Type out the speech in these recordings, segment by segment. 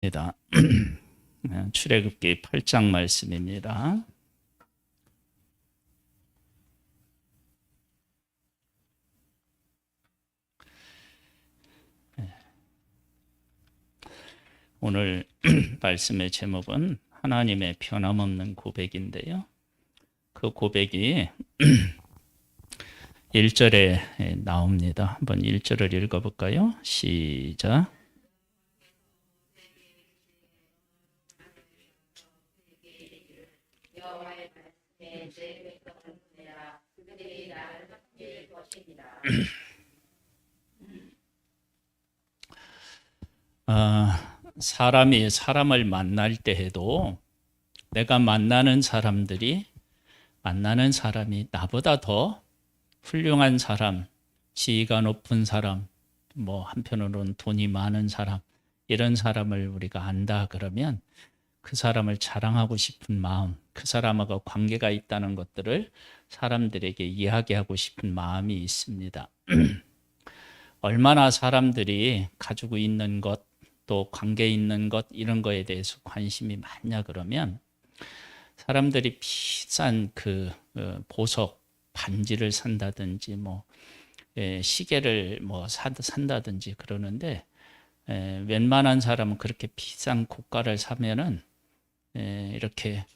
입니다. 출애굽기 8장 말씀입니다. 오늘 말씀의 제목은 하나님의 변함없는 고백인데요. 그 고백이 1절에 나옵니다. 한번 1절을 읽어볼까요? 시작. 사람이 사람을 만날 때에도 내가 만나는 사람이 나보다 더 훌륭한 사람, 지위가 높은 사람, 한편으로는 돈이 많은 사람, 이런 사람을 우리가 안다 그러면 그 사람을 자랑하고 싶은 마음, 그 사람하고 관계가 있다는 것들을 사람들에게 이야기하고 싶은 마음이 있습니다. 얼마나 사람들이 가지고 있는 것, 또 관계 있는 것, 이런 거에 대해서 관심이 많냐 그러면 사람들이 비싼 보석, 반지를 산다든지 시계를 산다든지 그러는데 웬만한 사람은 그렇게 비싼 고가를 사면은 이렇게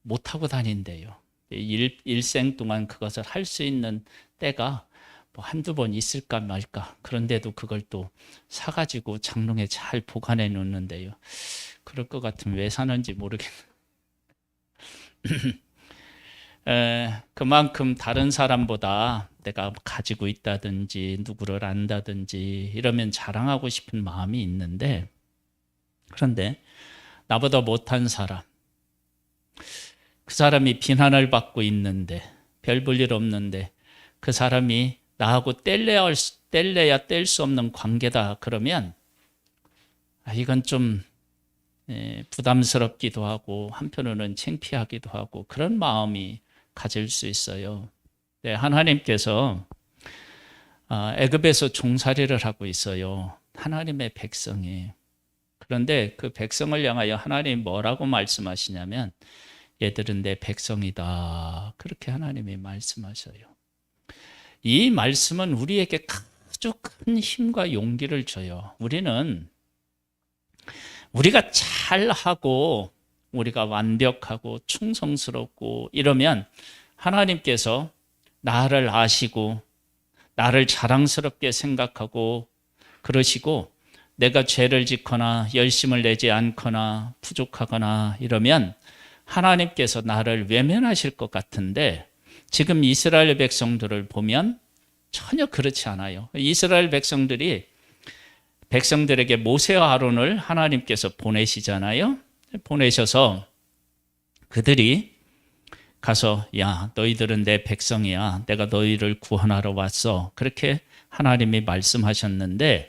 못 하고 다닌대요. 일생 동안 그것을 할 수 있는 때가 한두 번 있을까 말까. 그런데도 그걸 또 사가지고 장롱에 잘 보관해 놓는데요. 그럴 것 같으면 왜 사는지 모르겠네요. 그만큼 다른 사람보다 내가 가지고 있다든지 누구를 안다든지 이러면 자랑하고 싶은 마음이 있는데, 그런데 나보다 못한 사람, 그 사람이 비난을 받고 있는데, 별 볼 일 없는데 그 사람이 나하고 뗄래야 뗄 수 없는 관계다 그러면 이건 좀 부담스럽기도 하고 한편으로는 창피하기도 하고 그런 마음이 가질 수 있어요. 네, 하나님께서 애굽에서 종살이를 하고 있어요. 하나님의 백성이. 그런데 그 백성을 향하여 하나님이 뭐라고 말씀하시냐면 얘들은 내 백성이다. 그렇게 하나님이 말씀하셔요. 이 말씀은 우리에게 아주 큰 힘과 용기를 줘요. 우리가 잘하고 우리가 완벽하고 충성스럽고 이러면 하나님께서 나를 아시고 나를 자랑스럽게 생각하고 그러시고, 내가 죄를 짓거나 열심을 내지 않거나 부족하거나 이러면 하나님께서 나를 외면하실 것 같은데, 지금 이스라엘 백성들을 보면 전혀 그렇지 않아요. 이스라엘 백성들에게 모세와 아론을 하나님께서 보내시잖아요. 보내셔서 그들이 가서 야, 너희들은 내 백성이야. 내가 너희를 구원하러 왔어. 그렇게 하나님이 말씀하셨는데,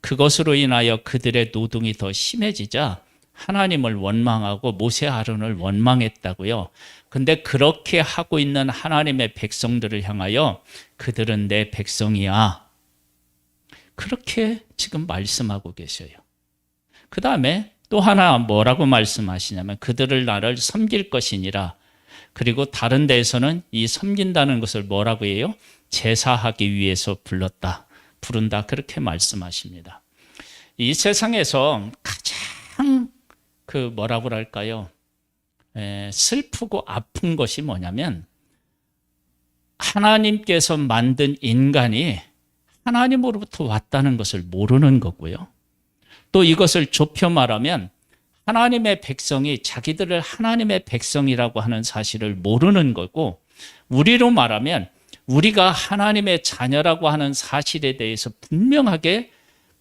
그것으로 인하여 그들의 노동이 더 심해지자 하나님을 원망하고 모세 아론을 원망했다고요. 근데 그렇게 하고 있는 하나님의 백성들을 향하여 그들은 내 백성이야. 그렇게 지금 말씀하고 계셔요. 그 다음에 또 하나 뭐라고 말씀하시냐면 그들을 나를 섬길 것이니라. 그리고 다른 데에서는 이 섬긴다는 것을 뭐라고 해요? 제사하기 위해서 부른다. 그렇게 말씀하십니다. 이 세상에서 가장 뭐라고 할까요? 슬프고 아픈 것이 뭐냐면 하나님께서 만든 인간이 하나님으로부터 왔다는 것을 모르는 거고요. 또 이것을 좁혀 말하면 하나님의 백성이 자기들을 하나님의 백성이라고 하는 사실을 모르는 거고, 우리로 말하면 우리가 하나님의 자녀라고 하는 사실에 대해서 분명하게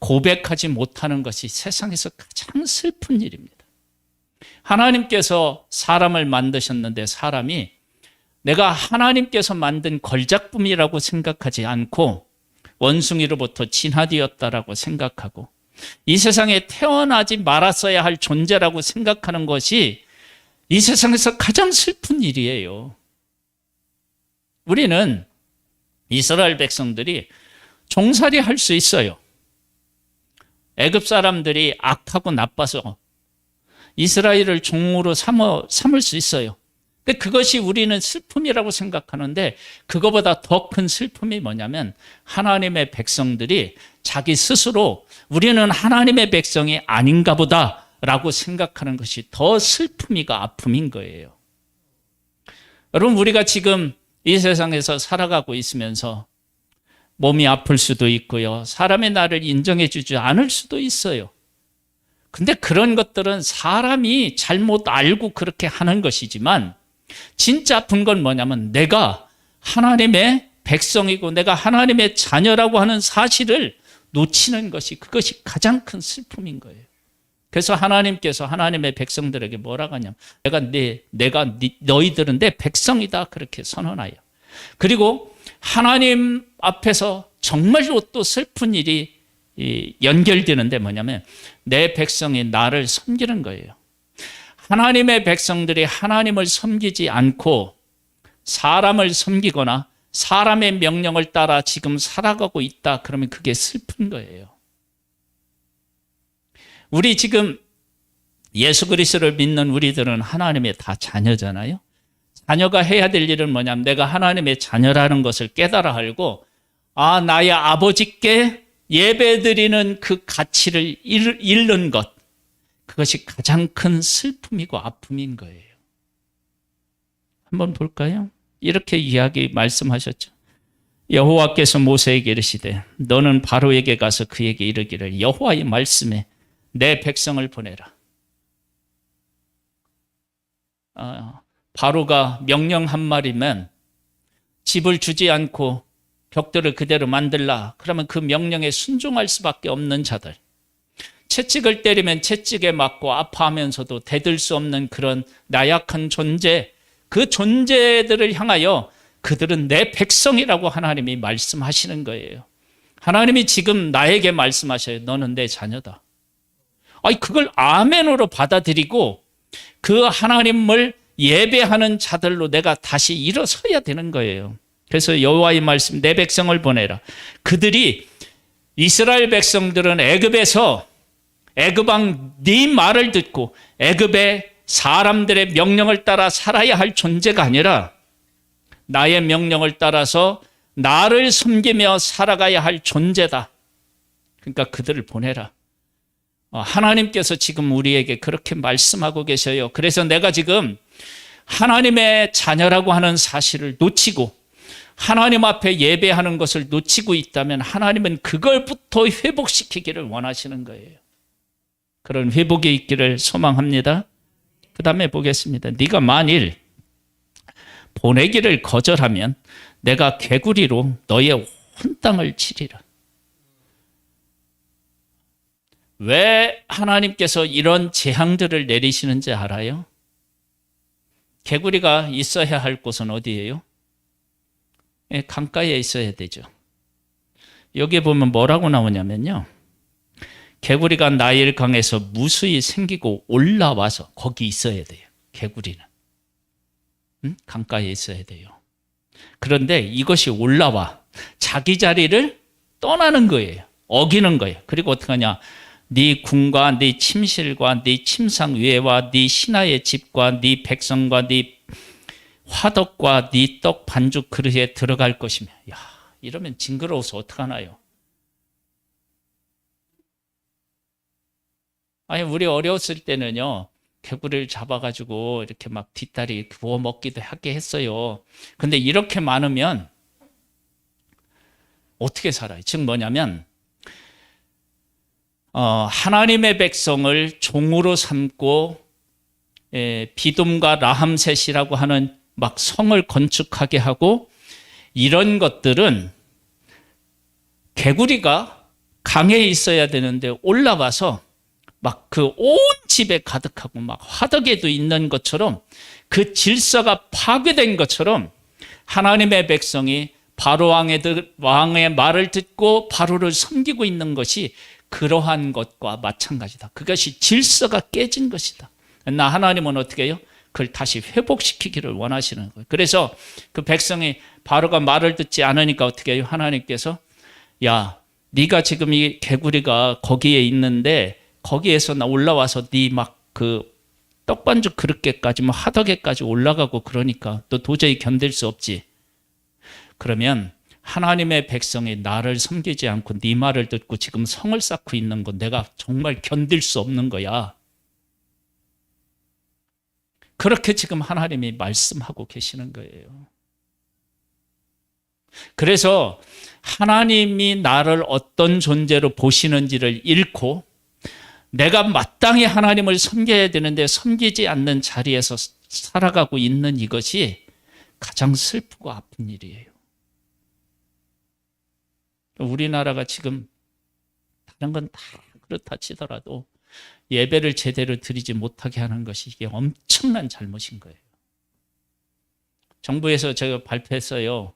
고백하지 못하는 것이 세상에서 가장 슬픈 일입니다. 하나님께서 사람을 만드셨는데 사람이 내가 하나님께서 만든 걸작품이라고 생각하지 않고 원숭이로부터 진화되었다라고 생각하고 이 세상에 태어나지 말았어야 할 존재라고 생각하는 것이 이 세상에서 가장 슬픈 일이에요. 우리는 이스라엘 백성들이 종살이 할 수 있어요. 애굽 사람들이 악하고 나빠서 이스라엘을 종으로 삼을 수 있어요. 근데 그것이 우리는 슬픔이라고 생각하는데 그거보다 더 큰 슬픔이 뭐냐면 하나님의 백성들이 자기 스스로 우리는 하나님의 백성이 아닌가 보다라고 생각하는 것이 더 슬픔이가 아픔인 거예요. 여러분, 우리가 지금 이 세상에서 살아가고 있으면서 몸이 아플 수도 있고요. 사람의 나를 인정해 주지 않을 수도 있어요. 근데 그런 것들은 사람이 잘못 알고 그렇게 하는 것이지만 진짜 아픈 건 뭐냐면 내가 하나님의 백성이고 내가 하나님의 자녀라고 하는 사실을 놓치는 것이 그것이 가장 큰 슬픔인 거예요. 그래서 하나님께서 하나님의 백성들에게 뭐라고 하냐면 내가 너희들은 내 백성이다 그렇게 선언하여. 그리고 하나님 앞에서 정말로 또 슬픈 일이 연결되는데 뭐냐면 내 백성이 나를 섬기는 거예요. 하나님의 백성들이 하나님을 섬기지 않고 사람을 섬기거나 사람의 명령을 따라 지금 살아가고 있다 그러면 그게 슬픈 거예요. 우리 지금 예수 그리스도를 믿는 우리들은 하나님의 다 자녀잖아요. 자녀가 해야 될 일은 뭐냐면 내가 하나님의 자녀라는 것을 깨달아 알고 나의 아버지께 예배드리는 그 가치를 잃는 것, 그것이 가장 큰 슬픔이고 아픔인 거예요. 한번 볼까요? 이렇게 말씀하셨죠. 여호와께서 모세에게 이르시되 너는 바로에게 가서 그에게 이르기를 여호와의 말씀에 내 백성을 보내라. 바로가 명령 한 마리면 집을 주지 않고 벽돌을 그대로 만들라. 그러면 그 명령에 순종할 수밖에 없는 자들. 채찍을 때리면 채찍에 맞고 아파하면서도 대들 수 없는 그런 나약한 존재, 그 존재들을 향하여 그들은 내 백성이라고 하나님이 말씀하시는 거예요. 하나님이 지금 나에게 말씀하셔요. 너는 내 자녀다. 그걸 아멘으로 받아들이고 그 하나님을 예배하는 자들로 내가 다시 일어서야 되는 거예요. 그래서 여호와의 말씀 내 백성을 보내라. 그들이 이스라엘 백성들은 애굽에서 애굽 왕 네 말을 듣고 애굽의 사람들의 명령을 따라 살아야 할 존재가 아니라 나의 명령을 따라서 나를 섬기며 살아가야 할 존재다. 그러니까 그들을 보내라. 하나님께서 지금 우리에게 그렇게 말씀하고 계셔요. 그래서 내가 지금 하나님의 자녀라고 하는 사실을 놓치고 하나님 앞에 예배하는 것을 놓치고 있다면 하나님은 그걸부터 회복시키기를 원하시는 거예요. 그런 회복이 있기를 소망합니다. 그 다음에 보겠습니다. 네가 만일 보내기를 거절하면 내가 개구리로 너의 온 땅을 치리라. 왜 하나님께서 이런 재앙들을 내리시는지 알아요? 개구리가 있어야 할 곳은 어디예요? 강가에 있어야 되죠. 여기에 보면 뭐라고 나오냐면요. 개구리가 나일강에서 무수히 생기고 올라와서 거기 있어야 돼요. 개구리는. 강가에 있어야 돼요. 그런데 이것이 올라와 자기 자리를 떠나는 거예요. 어기는 거예요. 그리고 어떻게 하냐? 네 궁과 네 침실과 네 침상 위에와 네 신하의 집과 네 백성과 네 화덕과 네 떡 반죽 그릇에 들어갈 것이며. 야, 이러면 징그러워서 어떡하나요? 우리 어렸을 때는요, 개구리를 잡아가지고 이렇게 막 뒷다리 구워 먹기도 하게 했어요. 근데 이렇게 많으면 어떻게 살아요? 즉 뭐냐면 하나님의 백성을 종으로 삼고 비돔과 라함셋이라고 하는 막 성을 건축하게 하고 이런 것들은 개구리가 강에 있어야 되는데 올라와서 막 그 온 집에 가득하고 막 화덕에도 있는 것처럼 그 질서가 파괴된 것처럼 하나님의 백성이 바로 왕의 말을 듣고 바로를 섬기고 있는 것이 그러한 것과 마찬가지다. 그것이 질서가 깨진 것이다. 나 하나님은 어떻게 해요? 그걸 다시 회복시키기를 원하시는 거예요. 그래서 그 백성이 바로가 말을 듣지 않으니까 어떻게 해요? 하나님께서 야, 네가 지금 이 개구리가 거기에 있는데 거기에서 나 올라와서 네 막 그 떡반죽 그릇게까지 뭐 하덕에까지 올라가고 그러니까 또 도저히 견딜 수 없지. 그러면 하나님의 백성이 나를 섬기지 않고 네 말을 듣고 지금 성을 쌓고 있는 건 내가 정말 견딜 수 없는 거야. 그렇게 지금 하나님이 말씀하고 계시는 거예요. 그래서 하나님이 나를 어떤 존재로 보시는지를 잃고 내가 마땅히 하나님을 섬겨야 되는데 섬기지 않는 자리에서 살아가고 있는 이것이 가장 슬프고 아픈 일이에요. 우리나라가 지금 다른 건 다 그렇다 치더라도 예배를 제대로 드리지 못하게 하는 것이 이게 엄청난 잘못인 거예요. 정부에서 제가 발표했어요.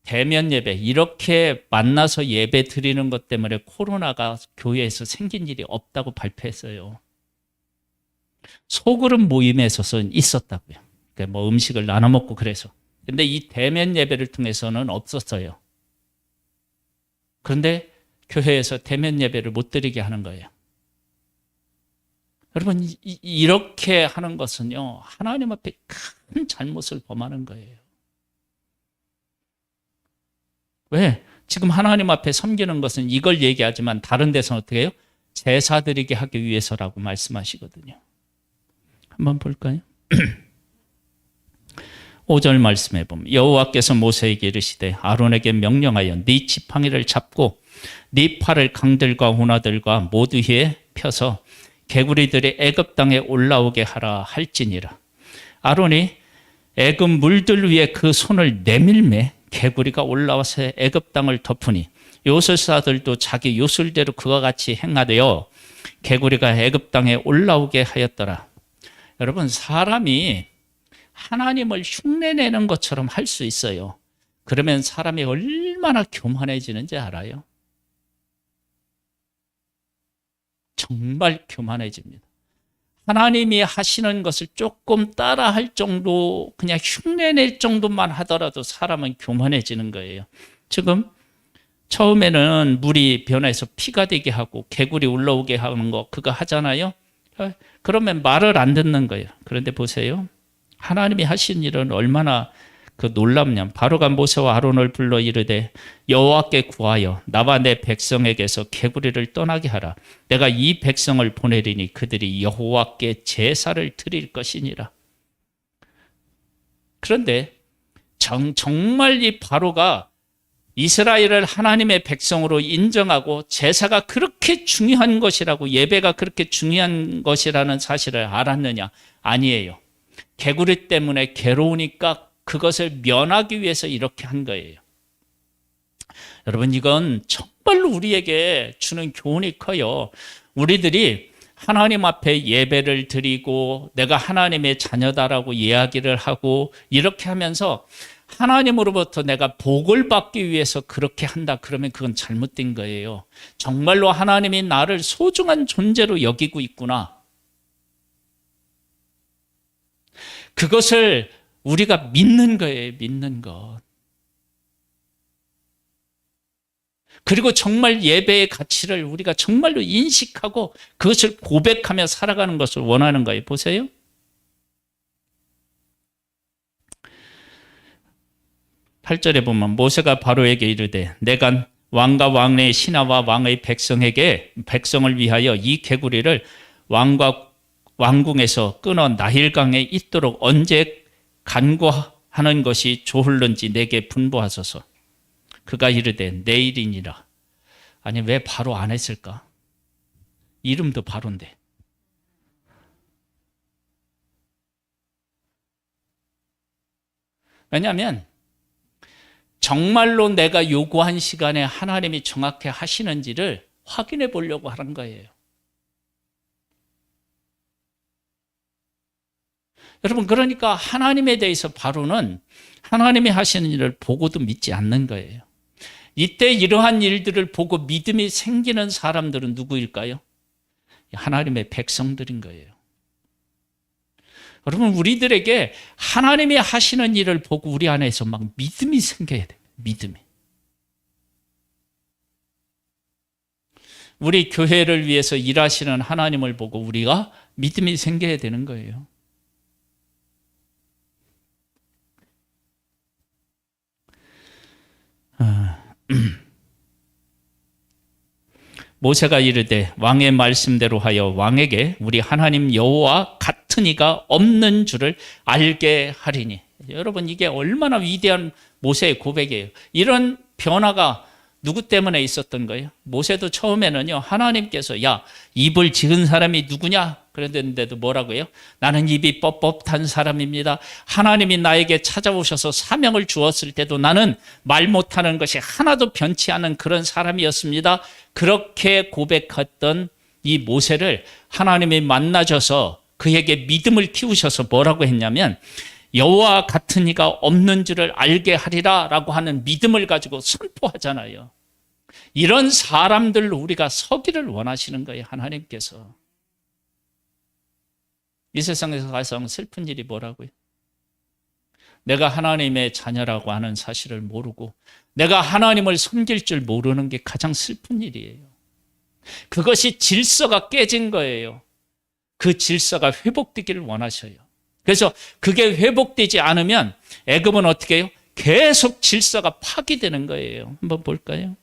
대면 예배, 이렇게 만나서 예배 드리는 것 때문에 코로나가 교회에서 생긴 일이 없다고 발표했어요. 소그룹 모임에서는 있었다고요. 그러니까 뭐 음식을 나눠 먹고 그래서. 근데 이 대면 예배를 통해서는 없었어요. 그런데 교회에서 대면 예배를 못 드리게 하는 거예요. 여러분, 이렇게 하는 것은요, 하나님 앞에 큰 잘못을 범하는 거예요. 왜? 지금 하나님 앞에 섬기는 것은 이걸 얘기하지만 다른 데서는 어떻게 해요? 제사 드리게 하기 위해서라고 말씀하시거든요. 한번 볼까요? 5절 말씀해 보면 여호와께서 모세에게 이르시되 아론에게 명령하여 네 지팡이를 잡고 네 팔을 강들과 호나들과 모두 위에 펴서 개구리들이 애굽 땅에 올라오게 하라 할지니라. 아론이 애굽 물들 위에 그 손을 내밀매 개구리가 올라와서 애굽 땅을 덮으니 요술사들도 자기 요술대로 그와 같이 행하되어 개구리가 애굽 땅에 올라오게 하였더라. 여러분, 사람이 하나님을 흉내내는 것처럼 할 수 있어요. 그러면 사람이 얼마나 교만해지는지 알아요? 정말 교만해집니다. 하나님이 하시는 것을 조금 따라할 정도, 그냥 흉내낼 정도만 하더라도 사람은 교만해지는 거예요. 지금 처음에는 물이 변해서 피가 되게 하고 개구리 올라오게 하는 거 그거 하잖아요. 그러면 말을 안 듣는 거예요. 그런데 보세요. 하나님이 하신 일은 얼마나 그 놀랍냐. 바로가 모세와 아론을 불러 이르되 여호와께 구하여 나와 내 백성에게서 개구리를 떠나게 하라. 내가 이 백성을 보내리니 그들이 여호와께 제사를 드릴 것이니라. 그런데 정말 이 바로가 이스라엘을 하나님의 백성으로 인정하고 제사가 그렇게 중요한 것이라고, 예배가 그렇게 중요한 것이라는 사실을 알았느냐? 아니에요. 개구리 때문에 괴로우니까 그것을 면하기 위해서 이렇게 한 거예요. 여러분, 이건 정말로 우리에게 주는 교훈이 커요. 우리들이 하나님 앞에 예배를 드리고 내가 하나님의 자녀다라고 이야기를 하고 이렇게 하면서 하나님으로부터 내가 복을 받기 위해서 그렇게 한다. 그러면 그건 잘못된 거예요. 정말로 하나님이 나를 소중한 존재로 여기고 있구나. 그것을 우리가 믿는 거예요. 믿는 것. 그리고 정말 예배의 가치를 우리가 정말로 인식하고 그것을 고백하며 살아가는 것을 원하는 거예요. 보세요. 팔 절에 보면 모세가 바로에게 이르되 내가 왕과 왕의 신하와 왕의 백성을 위하여 이 개구리를 왕과 왕궁에서 끊어 나일강에 있도록 언제 간구하는 것이 좋을는지 내게 분부하소서. 그가 이르되 내일이니라. 아니, 왜 바로 안 했을까? 이름도 바로인데. 왜냐하면 정말로 내가 요구한 시간에 하나님이 정확히 하시는지를 확인해 보려고 하는 거예요. 여러분, 그러니까 하나님에 대해서 바로는 하나님이 하시는 일을 보고도 믿지 않는 거예요. 이때 이러한 일들을 보고 믿음이 생기는 사람들은 누구일까요? 하나님의 백성들인 거예요. 여러분, 우리들에게 하나님이 하시는 일을 보고 우리 안에서 막 믿음이 생겨야 돼요. 믿음이. 우리 교회를 위해서 일하시는 하나님을 보고 우리가 믿음이 생겨야 되는 거예요. 모세가 이르되 왕의 말씀대로 하여 왕에게 우리 하나님 여호와 같은 이가 없는 줄을 알게 하리니. 여러분, 이게 얼마나 위대한 모세의 고백이에요. 이런 변화가 누구 때문에 있었던 거예요? 모세도 처음에는요, 하나님께서 야, 입을 지은 사람이 누구냐? 그랬는데도 뭐라고요? 나는 입이 뻣뻣한 사람입니다. 하나님이 나에게 찾아오셔서 사명을 주었을 때도 나는 말 못하는 것이 하나도 변치 않은 그런 사람이었습니다. 그렇게 고백했던 이 모세를 하나님이 만나셔서 그에게 믿음을 키우셔서 뭐라고 했냐면 여호와 같은 이가 없는 줄을 알게 하리라 라고 하는 믿음을 가지고 선포하잖아요. 이런 사람들로 우리가 서기를 원하시는 거예요, 하나님께서. 이 세상에서 가장 슬픈 일이 뭐라고요? 내가 하나님의 자녀라고 하는 사실을 모르고 내가 하나님을 섬길 줄 모르는 게 가장 슬픈 일이에요. 그것이 질서가 깨진 거예요. 그 질서가 회복되기를 원하셔요. 그래서 그게 회복되지 않으면 애굽은 어떻게 해요? 계속 질서가 파기되는 거예요. 한번 볼까요?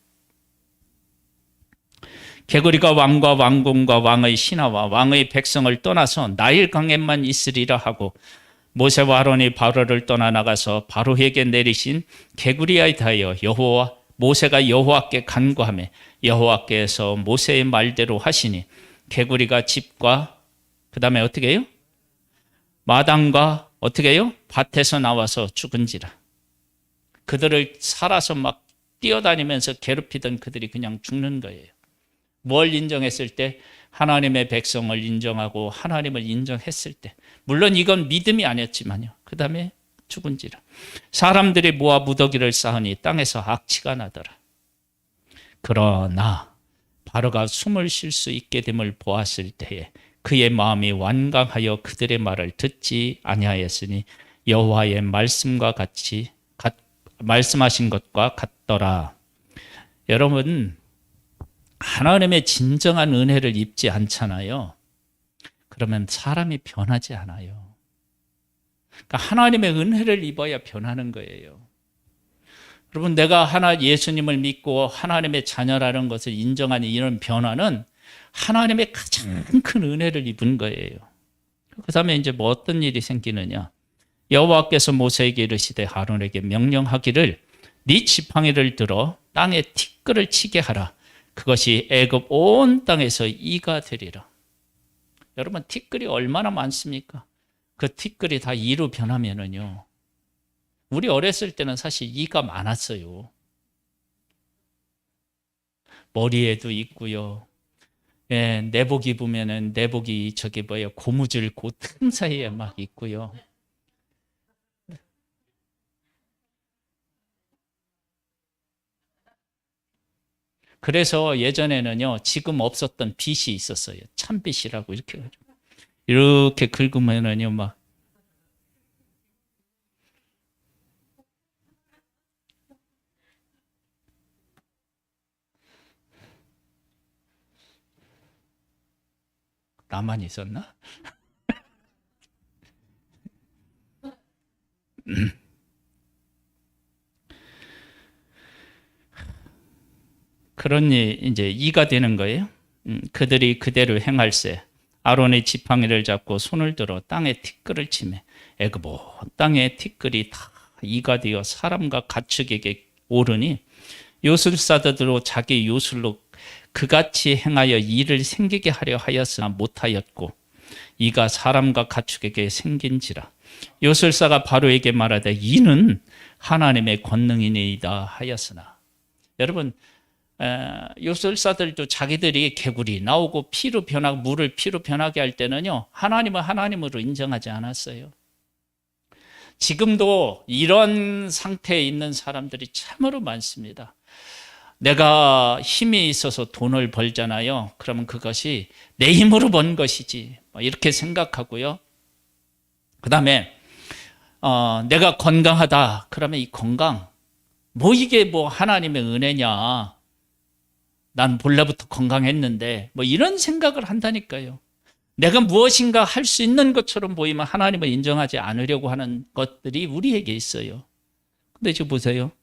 개구리가 왕과 왕궁과 왕의 신하와 왕의 백성을 떠나서 나일강에만 있으리라 하고 모세와 아론이 바로를 떠나 나가서 바로에게 내리신 개구리에 대하여 모세가 여호와께 간구하며 여호와께서 모세의 말대로 하시니 개구리가 집과 그 다음에 어떻게 해요? 마당과 어떻게 해요? 밭에서 나와서 죽은지라. 그들을 살아서 막 뛰어다니면서 괴롭히던 그들이 그냥 죽는 거예요. 뭘 인정했을 때? 하나님의 백성을 인정하고 하나님을 인정했을 때. 물론 이건 믿음이 아니었지만요. 그 다음에 죽은지라. 사람들이 모아 무더기를 쌓으니 땅에서 악취가 나더라. 그러나 바로가 숨을 쉴 수 있게 됨을 보았을 때에 그의 마음이 완강하여 그들의 말을 듣지 아니하였으니 여호와의 말씀과 같이 말씀하신 것과 같더라. 여러분, 하나님의 진정한 은혜를 입지 않잖아요. 그러면 사람이 변하지 않아요. 그러니까 하나님의 은혜를 입어야 변하는 거예요. 여러분, 내가 예수님을 믿고 하나님의 자녀라는 것을 인정하는 이런 변화는 하나님의 가장 큰 은혜를 입은 거예요. 그 다음에 이제 뭐 어떤 일이 생기느냐. 여호와께서 모세에게 이르시되 아론에게 명령하기를 네 지팡이를 들어 땅에 티끌을 치게 하라. 그것이 애굽 온 땅에서 이가 되리라. 여러분, 티끌이 얼마나 많습니까? 그 티끌이 다 이로 변하면은요. 우리 어렸을 때는 사실 이가 많았어요. 머리에도 있고요. 예, 내복 입으면은 내복이 고무줄 그 틈 사이에 막 있고요. 그래서 예전에는요, 지금 없었던 빗이 있었어요. 참빗이라고 이렇게 긁으면은요, 막. 나만 있었나? 그러니 이제 이가 되는 거예요. 그들이 그대로 행할세. 아론의 지팡이를 잡고 손을 들어 땅에 티끌을 치매 애굽 온 땅에 티끌이 다 이가 되어 사람과 가축에게 오르니 요술사들로 자기 요술로 그같이 행하여 이를 생기게 하려 하였으나 못하였고 이가 사람과 가축에게 생긴지라. 요술사가 바로에게 말하되 이는 하나님의 권능이니이다 하였으나. 여러분, 요술사들도 자기들이 개구리 나오고 피로 변하고 물을 피로 변하게 할 때는요, 하나님은 하나님으로 인정하지 않았어요. 지금도 이런 상태에 있는 사람들이 참으로 많습니다. 내가 힘이 있어서 돈을 벌잖아요. 그러면 그것이 내 힘으로 번 것이지, 이렇게 생각하고요. 그 다음에 내가 건강하다. 그러면 이 건강, 이게 하나님의 은혜냐. 난 본래부터 건강했는데 뭐 이런 생각을 한다니까요. 내가 무엇인가 할 수 있는 것처럼 보이면 하나님을 인정하지 않으려고 하는 것들이 우리에게 있어요. 근데 지금 보세요.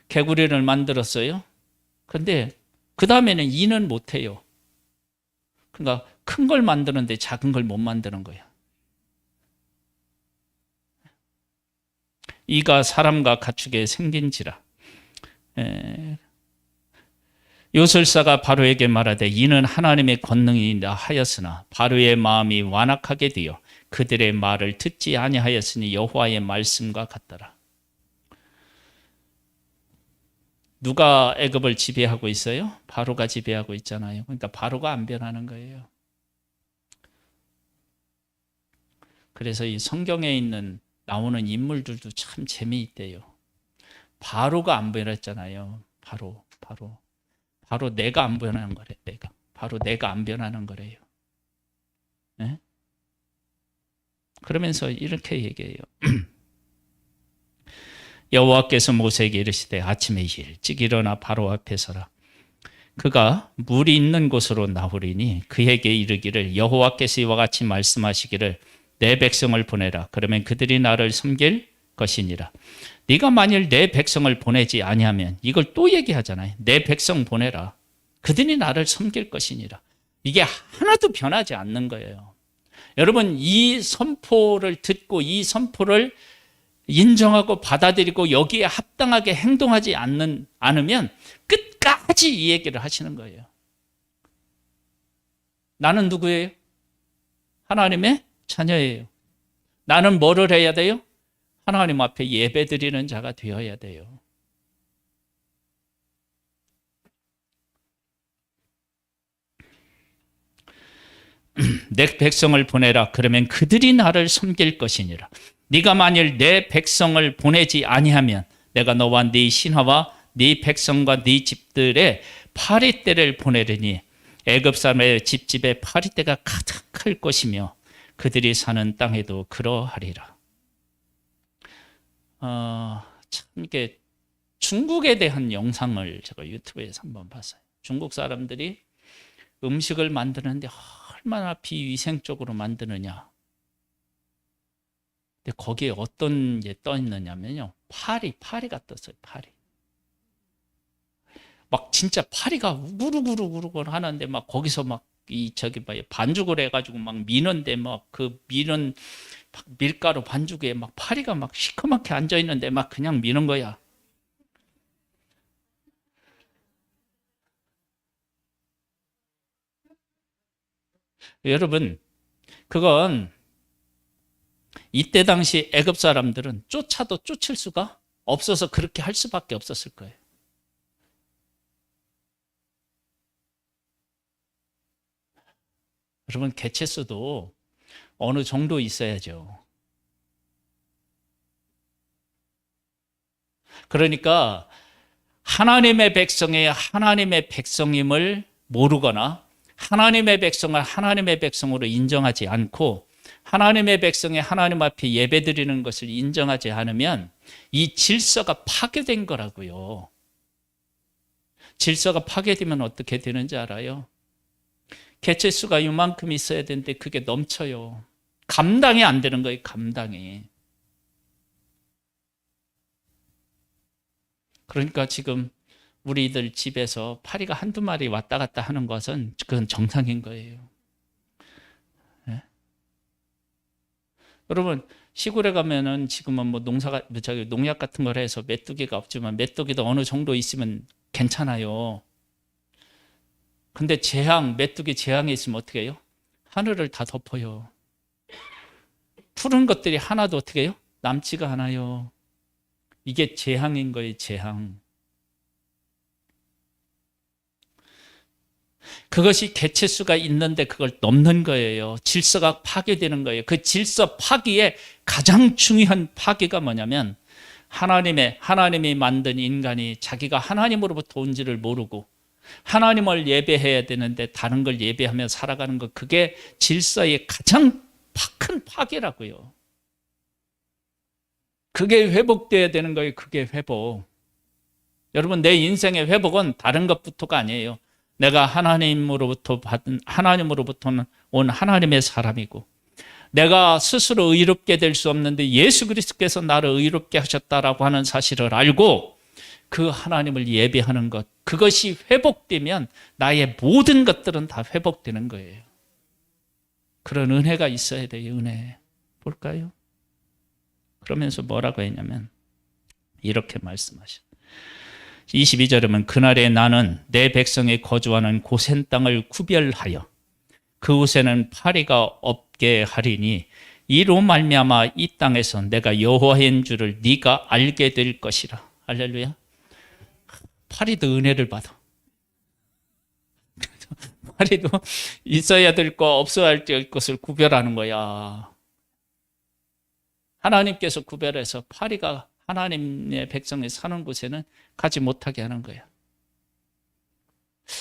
개구리를 만들었어요. 근데 그 다음에는 이는 못해요. 그러니까 큰 걸 만드는데 작은 걸 못 만드는 거야. 이가 사람과 가축에 생긴지라. 요술사가 바로에게 말하되 이는 하나님의 권능이라 하였으나 바로의 마음이 완악하게 되어 그들의 말을 듣지 아니하였으니 여호와의 말씀과 같더라. 누가 애굽을 지배하고 있어요? 바로가 지배하고 있잖아요. 그러니까 바로가 안 변하는 거예요. 그래서 이 성경에 있는 나오는 인물들도 참 재미있대요. 바로가 안 변했잖아요. 바로 내가 안 변하는 거래. 내가 안 변하는 거래요. 네? 그러면서 이렇게 얘기해요. 여호와께서 모세에게 이르시되 아침에 일찍 일어나 바로 앞에 서라. 그가 물이 있는 곳으로 나오리니 그에게 이르기를 여호와께서 이와 같이 말씀하시기를 내 백성을 보내라. 그러면 그들이 나를 섬길 것이니라. 네가 만일 내 백성을 보내지 아니하면, 이걸 또 얘기하잖아요. 내 백성 보내라. 그들이 나를 섬길 것이니라. 이게 하나도 변하지 않는 거예요. 여러분, 이 선포를 듣고 이 선포를 인정하고 받아들이고 여기에 합당하게 행동하지 않으면 끝까지 이 얘기를 하시는 거예요. 나는 누구예요? 하나님의 자녀예요. 나는 뭐를 해야 돼요? 하나님 앞에 예배드리는 자가 되어야 돼요. 내 백성을 보내라. 그러면 그들이 나를 섬길 것이니라. 네가 만일 내 백성을 보내지 아니하면 내가 너와 네 신하와 네 백성과 네 집들의 파리떼를 보내리니 애굽 사람의 집집에 파리떼가 가득할 것이며 그들이 사는 땅에도 그러하리라. 참 이게 중국에 대한 영상을 제가 유튜브에서 한번 봤어요. 중국 사람들이 음식을 만드는데 얼마나 비위생적으로 만드느냐. 근데 거기에 어떤 게 떠 있느냐면요. 파리가 떴어요. 파리. 막 진짜 파리가 우구르구르구르 하는데 막 거기서 막 반죽을 해가지고 막 미는데 막 그 미는 밀가루 반죽에 막 파리가 막 시커멓게 앉아 있는데 막 그냥 미는 거야. 여러분, 그건 이때 당시 애굽 사람들은 쫓아도 쫓을 수가 없어서 그렇게 할 수밖에 없었을 거예요. 여러분, 개체수도 어느 정도 있어야죠. 그러니까 하나님의 백성임을 모르거나 하나님의 백성을 하나님의 백성으로 인정하지 않고 하나님의 백성이 하나님 앞에 예배드리는 것을 인정하지 않으면 이 질서가 파괴된 거라고요. 질서가 파괴되면 어떻게 되는지 알아요? 개체수가 이만큼 있어야 되는데 그게 넘쳐요. 감당이 안 되는 거예요. 감당이. 그러니까 지금 우리들 집에서 파리가 한두 마리 왔다 갔다 하는 것은 그건 정상인 거예요. 네? 여러분, 시골에 가면은 지금은 뭐 농약 같은 걸 해서 메뚜기가 없지만 메뚜기도 어느 정도 있으면 괜찮아요. 근데 메뚜기 재앙이 있으면 어떻게 해요? 하늘을 다 덮어요. 푸른 것들이 하나도 어떻게 해요? 남지가 않아요. 이게 재앙인 거예요, 재앙. 그것이 개체수가 있는데 그걸 넘는 거예요. 질서가 파괴되는 거예요. 그 질서 파괴의 가장 중요한 파괴가 뭐냐면 하나님이 만든 인간이 자기가 하나님으로부터 온지를 모르고 하나님을 예배해야 되는데 다른 걸 예배하며 살아가는 것, 그게 질서의 가장 큰 파괴라고요. 그게 회복돼야 되는 거예요. 그게 회복. 여러분, 내 인생의 회복은 다른 것부터가 아니에요. 내가 하나님으로부터는 온 하나님의 사람이고, 내가 스스로 의롭게 될 수 없는데 예수 그리스도께서 나를 의롭게 하셨다라고 하는 사실을 알고 그 하나님을 예배하는 것, 그것이 회복되면 나의 모든 것들은 다 회복되는 거예요. 그런 은혜가 있어야 돼요. 은혜. 볼까요? 그러면서 뭐라고 했냐면 이렇게 말씀하셔. 22절에 보면 그날에 나는 내 백성이 거주하는 고센 땅을 구별하여 그곳에는 파리가 없게 하리니 이로 말미암아 이 땅에서 내가 여호와인 줄을 네가 알게 될 것이라. 할렐루야. 파리도 은혜를 받아. 파리도 있어야 될 거 없어야 될 것을 구별하는 거야. 하나님께서 구별해서 파리가 하나님의 백성이 사는 곳에는 가지 못하게 하는 거야.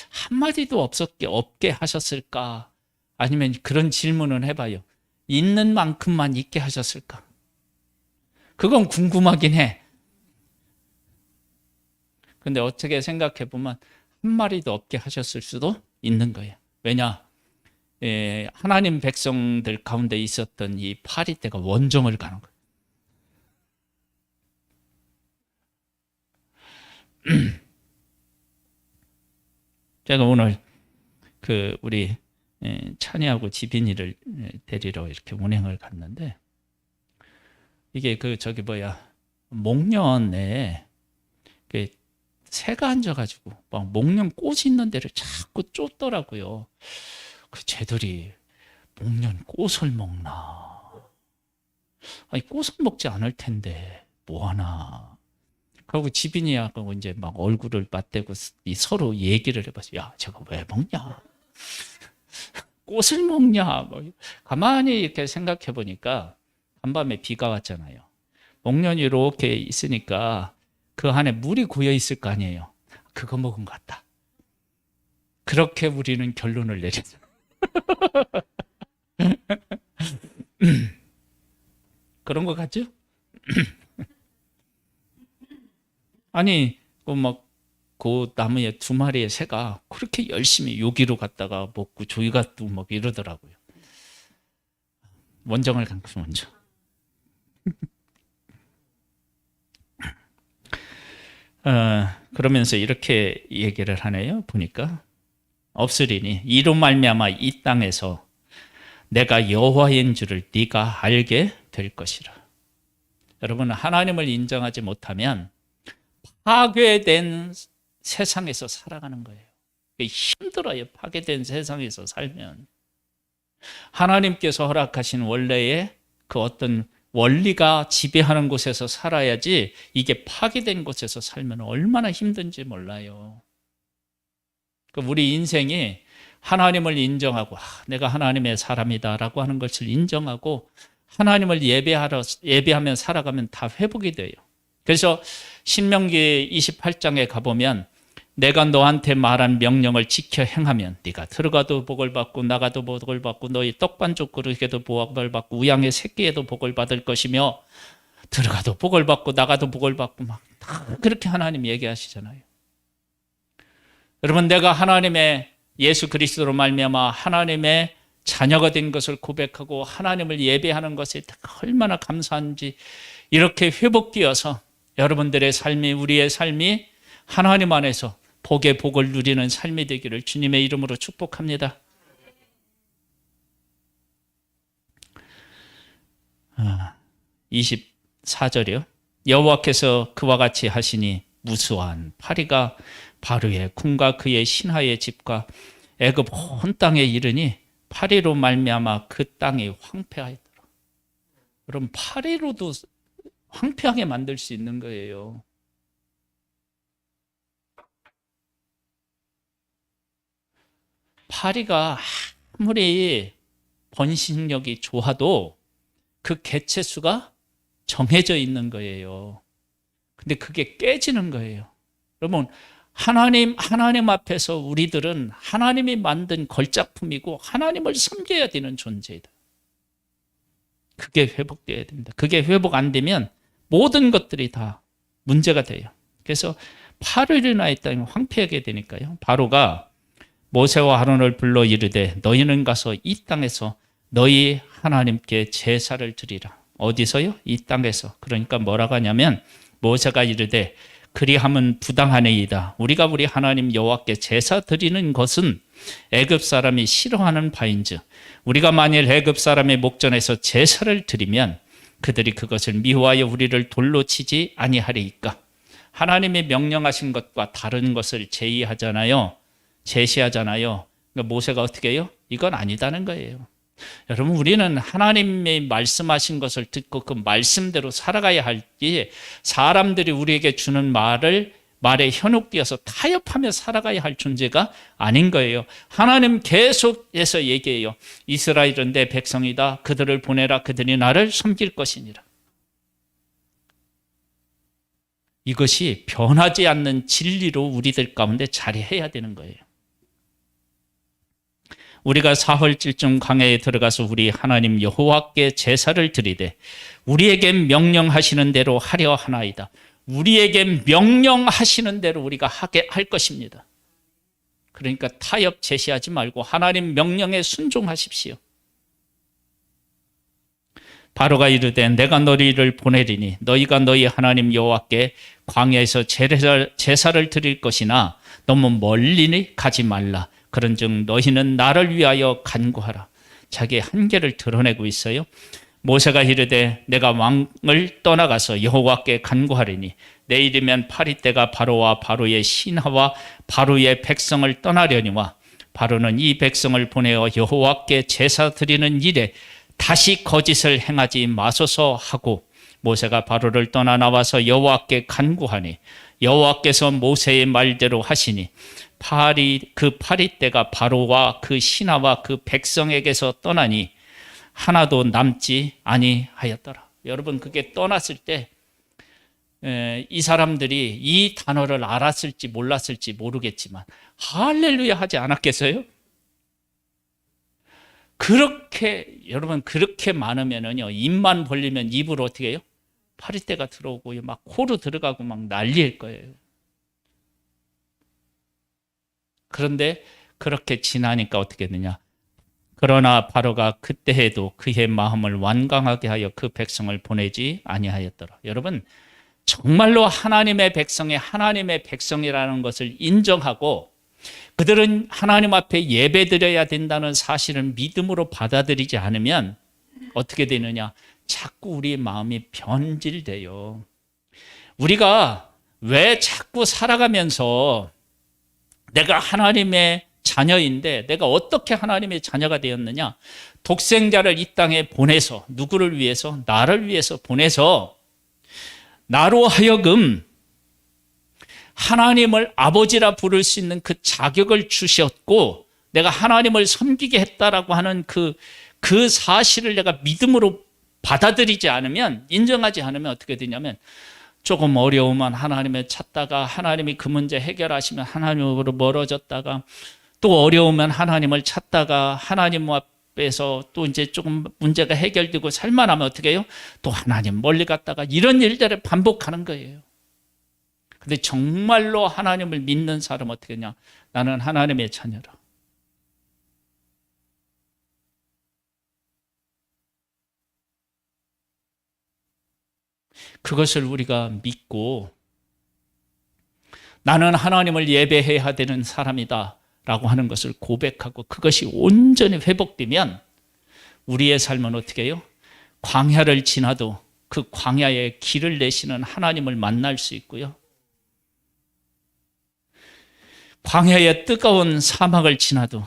한마디도 없게 하셨을까? 아니면 그런 질문을 해봐요. 있는 만큼만 있게 하셨을까? 그건 궁금하긴 해. 근데 어떻게 생각해 보면 한 마리도 없게 하셨을 수도 있는 거예요. 왜냐? 하나님 백성들 가운데 있었던 이 파리떼가 원정을 가는 거예요. 제가 오늘 우리 찬이하고 지빈이를 데리러 이렇게 운행을 갔는데, 이게 목련에 새가 앉아가지고 막 목련 꽃이 있는 데를 자꾸 쫓더라고요. 쟤들이 목련 꽃을 먹나? 아니, 꽃을 먹지 않을 텐데 뭐 하나? 그리고 지빈이하고 이제 막 얼굴을 맞대고 서로 얘기를 해봤어요. 야, 저거 왜 먹냐? 꽃을 먹냐? 뭐 가만히 이렇게 생각해 보니까 한밤에 비가 왔잖아요. 목련이 이렇게 있으니까 그 안에 물이 고여 있을 거 아니에요. 그거 먹은 것 같다. 그렇게 우리는 결론을 내렸어요. 그런 것 같죠? 아니, 그 나무에 2마리의 새가 그렇게 열심히 여기로 갔다가 먹고 저기가 또 막 이러더라고요. 원정을 간 거죠, 원정. 그러면서 이렇게 얘기를 하네요. 보니까 없으리니 이로 말미암아 이 땅에서 내가 여호와인 줄을 네가 알게 될 것이라. 여러분, 하나님을 인정하지 못하면 파괴된 세상에서 살아가는 거예요. 힘들어요. 파괴된 세상에서 살면. 하나님께서 허락하신 원래의 그 어떤 원리가 지배하는 곳에서 살아야지, 이게 파괴된 곳에서 살면 얼마나 힘든지 몰라요. 우리 인생이 하나님을 인정하고 내가 하나님의 사람이다라고 하는 것을 인정하고 하나님을 예배하며 살아가면 다 회복이 돼요. 그래서 신명기 28장에 가보면 내가 너한테 말한 명령을 지켜 행하면 네가 들어가도 복을 받고 나가도 복을 받고 너희 떡반죽 그릇에도 복을 받고 우양의 새끼에도 복을 받을 것이며 들어가도 복을 받고 나가도 복을 받고 막 다 그렇게 하나님 얘기하시잖아요. 여러분, 내가 하나님의 예수 그리스도로 말미암아 하나님의 자녀가 된 것을 고백하고 하나님을 예배하는 것에 얼마나 감사한지, 이렇게 회복되어서 여러분들의 삶이, 우리의 삶이 하나님 안에서 복의 복을 누리는 삶이 되기를 주님의 이름으로 축복합니다. 24절이요. 여호와께서 그와 같이 하시니 무수한 파리가 바르의 궁과 그의 신하의 집과 애굽 온 땅에 이르니 파리로 말미암아 그 땅이 황폐하였더라. 여러분, 파리로도 황폐하게 만들 수 있는 거예요. 파리가 아무리 번식력이 좋아도 그 개체 수가 정해져 있는 거예요. 근데 그게 깨지는 거예요. 여러분, 하나님 앞에서 우리들은 하나님이 만든 걸작품이고 하나님을 섬겨야 되는 존재이다. 그게 회복돼야 됩니다. 그게 회복 안 되면 모든 것들이 다 문제가 돼요. 그래서 파리나 이 땅이 황폐하게 되니까요. 바로가 모세와 아론을 불러 이르되 너희는 가서 이 땅에서 너희 하나님께 제사를 드리라. 어디서요? 이 땅에서. 그러니까 뭐라고 하냐면 모세가 이르되 그리함은 부당하니이다. 우리가 우리 하나님 여호와께 제사 드리는 것은 애굽 사람이 싫어하는 바인즉 우리가 만일 애굽 사람의 목전에서 제사를 드리면 그들이 그것을 미워하여 우리를 돌로 치지 아니하리이까. 하나님이 명령하신 것과 다른 것을 제시하잖아요. 그러니까 모세가 어떻게 해요? 이건 아니다는 거예요. 여러분, 우리는 하나님이 말씀하신 것을 듣고 그 말씀대로 살아가야 할지 사람들이 우리에게 주는 말에 현혹되어서 타협하며 살아가야 할 존재가 아닌 거예요. 하나님 계속해서 얘기해요. 이스라엘은 내 백성이다. 그들을 보내라. 그들이 나를 섬길 것이니라. 이것이 변하지 않는 진리로 우리들 가운데 자리해야 되는 거예요. 우리가 사흘쯤 광야에 들어가서 우리 하나님 여호와께 제사를 드리되 우리에게 명령하시는 대로 하려 하나이다. 우리에게 명령하시는 대로 우리가 하게 할 것입니다. 그러니까 타협 제시하지 말고 하나님 명령에 순종하십시오. 바로가 이르되 내가 너희를 보내리니 너희가 너희 하나님 여호와께 광야에서 제사를 드릴 것이나 너무 멀리 가지 말라. 그런즉 너희는 나를 위하여 간구하라. 자기의 한계를 드러내고 있어요. 모세가 이르되 내가 왕을 떠나가서 여호와께 간구하리니 내일이면 파리떼가 바로와 바로의 신하와 바로의 백성을 떠나려니와 바로는 이 백성을 보내어 여호와께 제사 드리는 일에 다시 거짓을 행하지 마소서 하고 모세가 바로를 떠나 나와서 여호와께 간구하니 여호와께서 모세의 말대로 하시니 그 파리떼가 바로와 그 신하와 그 백성에게서 떠나니 하나도 남지 아니하였더라. 여러분, 그게 떠났을 때 이 사람들이 이 단어를 알았을지 몰랐을지 모르겠지만 할렐루야 하지 않았겠어요? 여러분 그렇게 많으면은요, 입만 벌리면 입으로 어떻게 해요? 파리떼가 들어오고 막 코로 들어가고 막 난리일 거예요. 그런데 그렇게 지나니까 어떻게 되냐? 그러나 바로가 그때 해도 그의 마음을 완강하게 하여 그 백성을 보내지 아니하였더라. 여러분, 정말로 하나님의 백성이라는 것을 인정하고 그들은 하나님 앞에 예배드려야 된다는 사실을 믿음으로 받아들이지 않으면 어떻게 되느냐? 자꾸 우리의 마음이 변질돼요. 우리가 왜 자꾸 살아가면서 내가 하나님의 자녀인데 내가 어떻게 하나님의 자녀가 되었느냐? 독생자를 이 땅에 보내서 누구를 위해서? 나를 위해서 보내서 나로 하여금 하나님을 아버지라 부를 수 있는 그 자격을 주셨고 내가 하나님을 섬기게 했다라고 하는 그 사실을 내가 믿음으로 받아들이지 않으면, 인정하지 않으면 어떻게 되냐면 조금 어려우면 하나님을 찾다가 하나님이 그 문제 해결하시면 하나님으로 멀어졌다가 또 어려우면 하나님을 찾다가 하나님 앞에서 또 이제 조금 문제가 해결되고 살만하면 어떻게 해요? 또 하나님 멀리 갔다가 이런 일들을 반복하는 거예요. 근데 정말로 하나님을 믿는 사람은 어떻게 하냐? 나는 하나님의 자녀라. 그것을 우리가 믿고 나는 하나님을 예배해야 되는 사람이다 라고 하는 것을 고백하고 그것이 온전히 회복되면 우리의 삶은 어떻게 해요? 광야를 지나도 그 광야에 길을 내시는 하나님을 만날 수 있고요. 광야의 뜨거운 사막을 지나도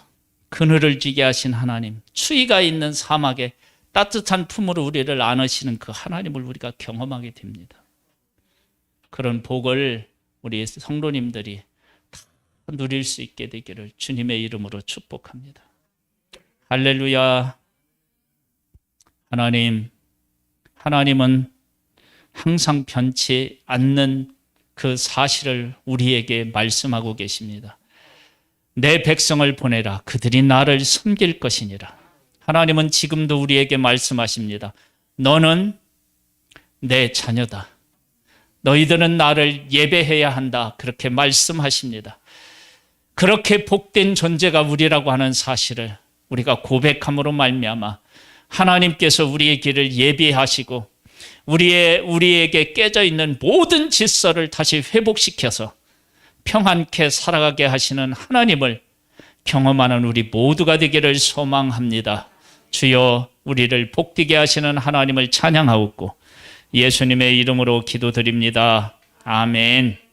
그늘을 지게 하신 하나님, 추위가 있는 사막에 따뜻한 품으로 우리를 안으시는 그 하나님을 우리가 경험하게 됩니다. 그런 복을 우리 성도님들이 다 누릴 수 있게 되기를 주님의 이름으로 축복합니다. 할렐루야. 하나님은 항상 변치 않는 그 사실을 우리에게 말씀하고 계십니다. 내 백성을 보내라. 그들이 나를 섬길 것이니라. 하나님은 지금도 우리에게 말씀하십니다. 너는 내 자녀다. 너희들은 나를 예배해야 한다. 그렇게 말씀하십니다. 그렇게 복된 존재가 우리라고 하는 사실을 우리가 고백함으로 말미암아 하나님께서 우리의 길을 예비하시고 우리에게 깨져 있는 모든 질서를 다시 회복시켜서 평안케 살아가게 하시는 하나님을 경험하는 우리 모두가 되기를 소망합니다. 주여, 우리를 복되게 하시는 하나님을 찬양하옵고 예수님의 이름으로 기도드립니다. 아멘.